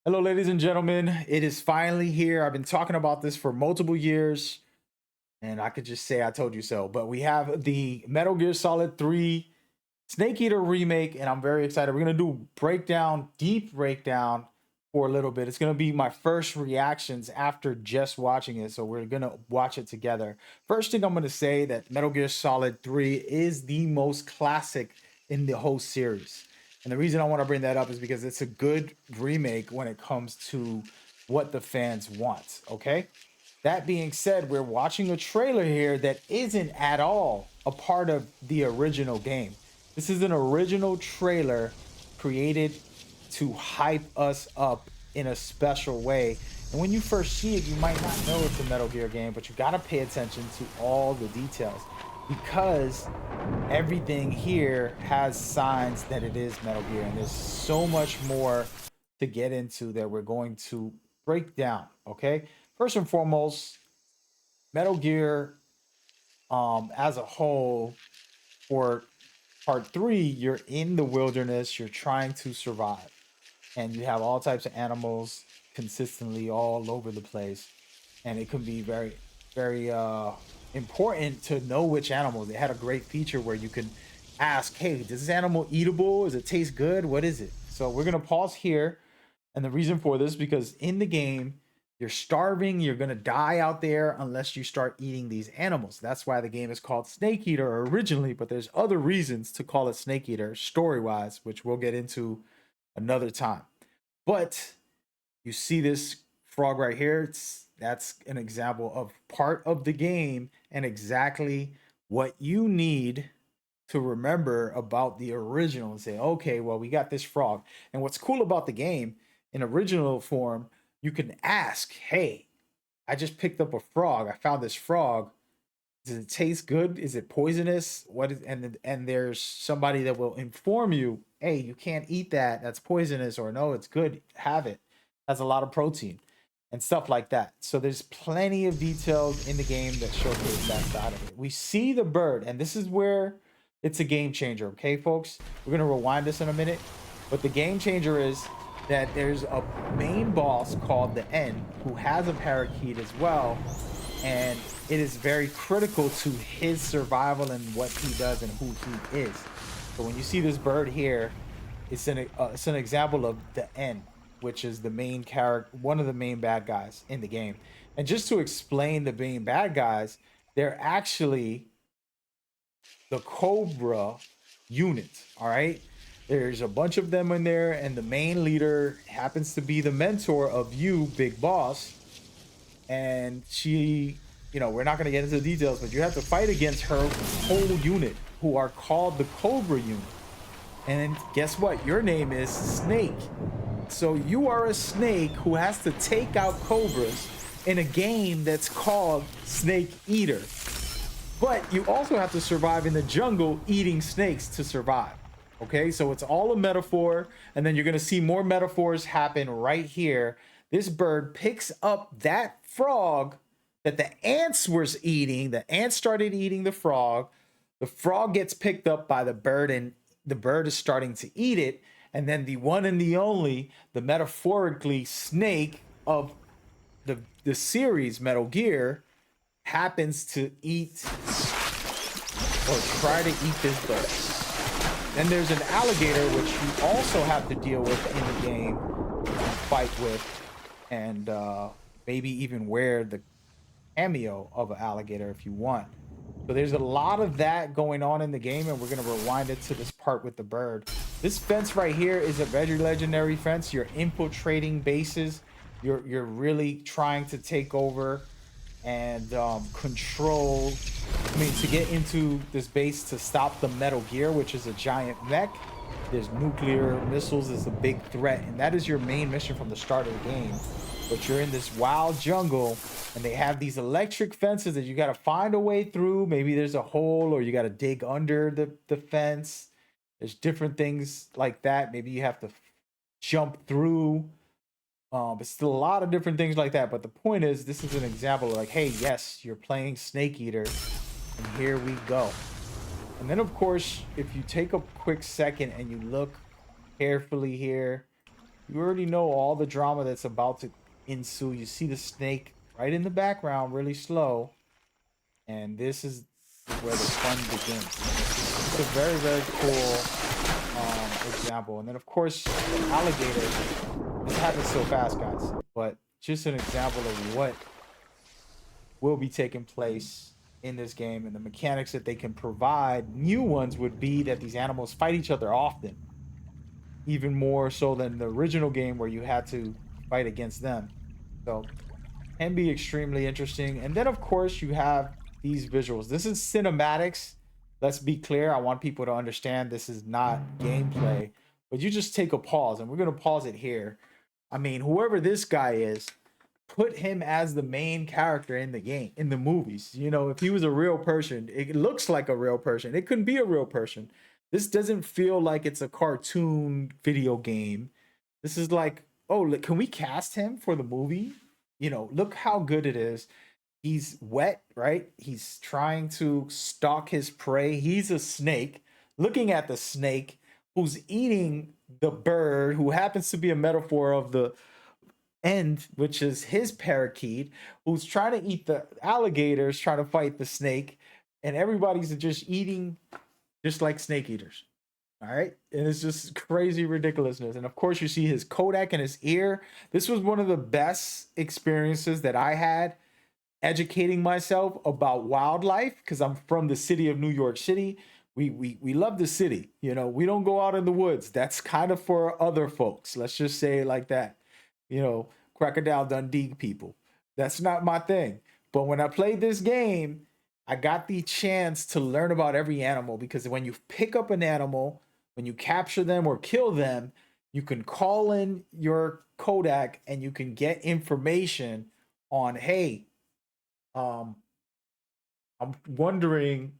Hello, ladies and gentlemen. It is finally here. I've been talking about this for multiple years, and I could just say I told you so. But we have the Metal Gear Solid 3 Snake Eater remake, and I'm very excited. We're going to do breakdown, deep breakdown for a little bit. It's going to be my first reactions after just watching it. So we're going to watch it together. First thing I'm going to say that Metal Gear Solid 3 is the most classic in the whole series. And the reason I want to bring that up is because it's a good remake when it comes to what the fans want. Okay. That being said, we're watching a trailer here that isn't at all a part of the original game. This is an original trailer created to hype us up in a special way. And when you first see it, you might not know it's a Metal Gear game, but you got to pay attention to all the details because everything here has signs that it is Metal Gear. And there's so much more to get into that we're going to break down. Okay. First and foremost, Metal Gear as a whole for part 3, you're in the wilderness, you're trying to survive, and you have all types of animals consistently all over the place, and it can be very important to know which animals. They had a great feature where you can ask, hey, is this animal eatable? Does it taste good? What is it? So we're gonna pause here, and the reason for this because in the game you're starving, you're gonna die out there unless you start eating these animals. That's why the game is called Snake Eater originally, but there's other reasons to call it Snake Eater story-wise, which we'll get into another time. But you see this frog right here, that's an example of part of the game and exactly what you need to remember about the original and say, okay, well, we got this frog. And what's cool about the game in original form, you can ask, hey, I just picked up a frog. I found this frog. Does it taste good? Is it poisonous? What is and there's somebody that will inform you, hey, you can't eat that. That's poisonous, or no, it's good. Have it. Has a lot of protein and stuff like that. So there's plenty of details in the game that showcase that side of it. We see the bird, and this is where it's a game changer, okay, folks? We're gonna rewind this in a minute, but the game changer is that there's a main boss called the N who has a parakeet as well, and it is very critical to his survival and what he does and who he is. So when you see this bird here, it's an example of the N, which is the main character, one of the main bad guys in the game. And just to explain the main bad guys, they're actually the Cobra unit. All right. There's a bunch of them in there, and the main leader happens to be the mentor of you, Big Boss. And she, we're not going to get into the details, but you have to fight against her whole unit, who are called the Cobra unit. And guess what? Your name is Snake. So you are a snake who has to take out cobras in a game that's called Snake Eater. But you also have to survive in the jungle eating snakes to survive. Okay, so it's all a metaphor. And then you're going to see more metaphors happen right here. This bird picks up that frog that the ants was eating. The ants started eating the frog. The frog gets picked up by the bird, and the bird is starting to eat it. And then the one and the only, the metaphorically snake of the series Metal Gear, happens to eat or try to eat this bird. Then there's an alligator, which you also have to deal with in the game, and fight with, and maybe even wear the cameo of an alligator if you want. So there's a lot of that going on in the game, and we're going to rewind it to this part with the bird. This fence right here is a very legendary fence. You're infiltrating bases. You're really trying to take over and control. I mean, to get into this base to stop the Metal Gear, which is a giant mech. There's nuclear missiles is a big threat, and that is your main mission from the start of the game. But you're in this wild jungle, and they have these electric fences that you got to find a way through. Maybe there's a hole, or you got to dig under the fence. There's different things like that. Maybe you have to jump through. But still a lot of different things like that. But the point is, this is an example of like, hey, yes, you're playing Snake Eater, and here we go. And then, of course, if you take a quick second and you look carefully here, You already know all the drama that's about to ensue. You see the snake right in the background, really slow, and this is where the fun begins. It's a very, very cool example. And then, of course, the alligator. This happens so fast, guys, but just an example of what will be taking place in this game and the mechanics that they can provide. New ones would be that these animals fight each other often, even more so than the original game where you had to fight against them. So can be extremely interesting. And then of course you have these visuals. This is cinematics. Let's be clear. I want people to understand this is not gameplay, but you just take a pause and we're going to pause it here. I mean, whoever this guy is, put him as the main character in the game, in the movies. You know, if he was a real person, it looks like a real person. It couldn't be a real person. This doesn't feel like it's a cartoon video game. This is like, oh, look, can we cast him for the movie? You know, look how good it is. He's wet, right? He's trying to stalk his prey. He's a snake, looking at the snake who's eating the bird, who happens to be a metaphor of the end, which is his parakeet, who's trying to eat the alligators, trying to fight the snake, and everybody's just eating just like snake eaters. All right. And it's just crazy ridiculousness. And of course, you see his Kodak in his ear. This was one of the best experiences that I had educating myself about wildlife because I'm from the city of New York City. We love the city. You know, we don't go out in the woods. That's kind of for other folks. Let's just say it like that. You know, Crocodile Dundee people. That's not my thing. But when I played this game, I got the chance to learn about every animal because when you pick up an animal, when you capture them or kill them, you can call in your Kodak and you can get information on, hey, I'm wondering,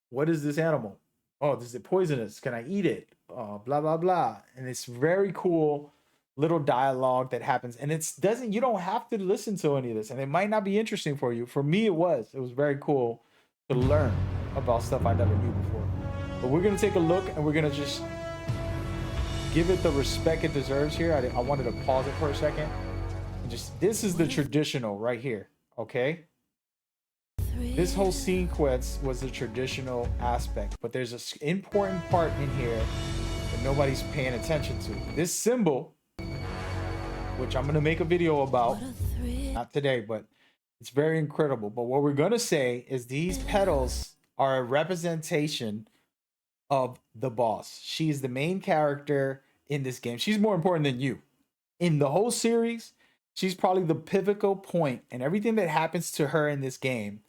what is this animal? Oh, is it poisonous? Can I eat it? Blah blah blah. And it's very cool little dialogue that happens, and it's doesn't you don't have to listen to any of this, and it might not be interesting for you. For me, it was very cool to learn about stuff I never knew before. But we're gonna take a look, and we're gonna just give it the respect it deserves here. I wanted to pause it for a second. And just this is the traditional right here, okay? This whole sequence was the traditional aspect, but there's an important part in here that nobody's paying attention to. This symbol, which I'm going to make a video about, not today, but it's very incredible. But what we're going to say is these petals are a representation of the boss. She's the main character in this game. She's more important than you. In the whole series, she's probably the pivotal point, and everything that happens to her in this game,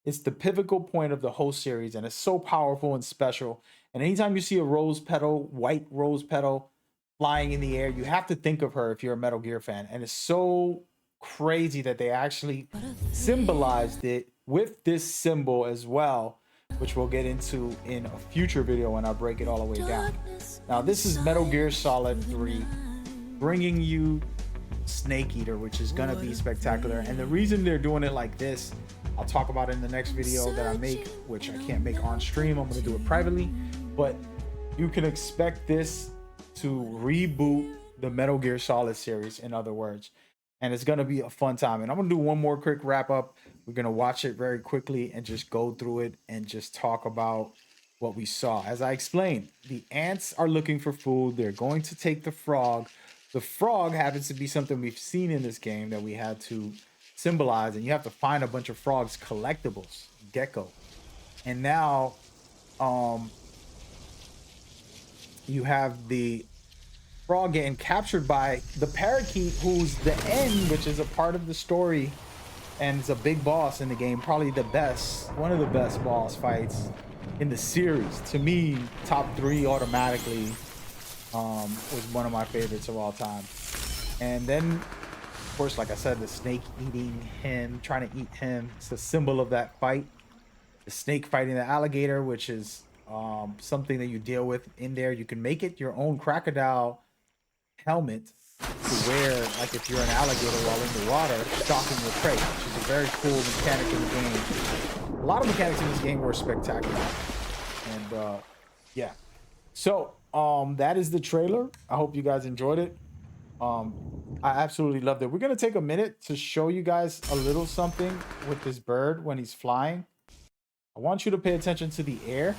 it's the pivotal point of the whole series, and it's so powerful and special. And anytime you see a rose petal, white rose petal, flying in the air, you have to think of her if you're a Metal Gear fan. And it's so crazy that they actually symbolized it with this symbol as well, which we'll get into in a future video when I break it all the way down. Now, this is Metal Gear Solid 3 bringing you Snake Eater, which is gonna be spectacular. And the reason they're doing it like this, I'll talk about it in the next video that I make, which I can't make on stream. I'm gonna do it privately, but you can expect this to reboot the Metal Gear Solid series, in other words, and it's gonna be a fun time. And I'm gonna do one more quick wrap up. We're gonna watch it very quickly and just go through it and just talk about what we saw. As I explained, the ants are looking for food. They're going to take the frog. The frog happens to be something we've seen in this game that we had to symbolize, and you have to find a bunch of frogs collectibles, gecko. And now you have the frog getting captured by the parakeet, who's the end, which is a part of the story, and it's a big boss in the game, probably the best, one of the best boss fights in the series. To me, top 3 automatically. Was one of my favorites of all time. And then, of course, like I said, the snake eating him, trying to eat him. It's a symbol of that fight. The snake fighting the alligator, which is something that you deal with in there. You can make it your own crocodile helmet to wear, like if you're an alligator while in the water, stalking your prey, which is a very cool mechanic in the game. A lot of mechanics in this game were spectacular. And yeah. So, that is the trailer. I hope you guys enjoyed it. I absolutely loved it. We're gonna take a minute to show you guys a little something with this bird when he's flying. I want you to pay attention to the air.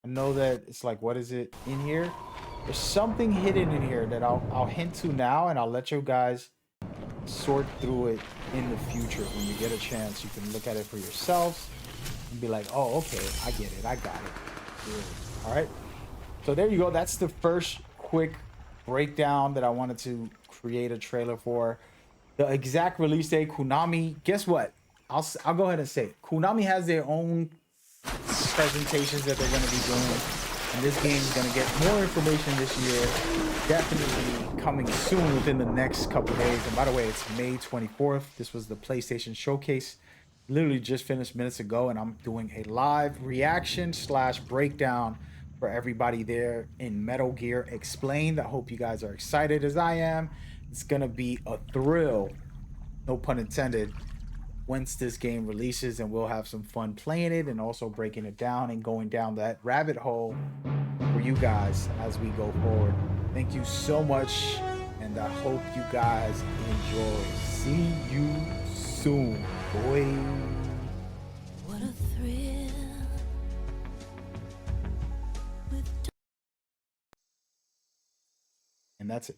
I know that it's like, what is it in here? There's something hidden in here that I'll hint to now, and I'll let you guys sort through it in the future. When you get a chance, you can look at it for yourselves and be like, oh, okay, I get it, I got it. Good. All right. So there you go. That's the first quick breakdown that I wanted to create a trailer for. The exact release date, Konami. Guess what? I'll go ahead and say it. Konami has their own presentations that they're going to be doing, and this game is going to get more information this year. Definitely coming soon within the next couple days. And by the way, it's May 24th. This was the PlayStation Showcase. Literally just finished minutes ago, and I'm doing a live reaction slash breakdown for everybody there in Metal Gear Explained. I hope you guys are excited as I am. It's gonna be a thrill, no pun intended, once this game releases, and we'll have some fun playing it and also breaking it down and going down that rabbit hole for you guys as we go forward. Thank you so much, and I hope you guys enjoy. See you soon, boy. What a thrill. And that's it.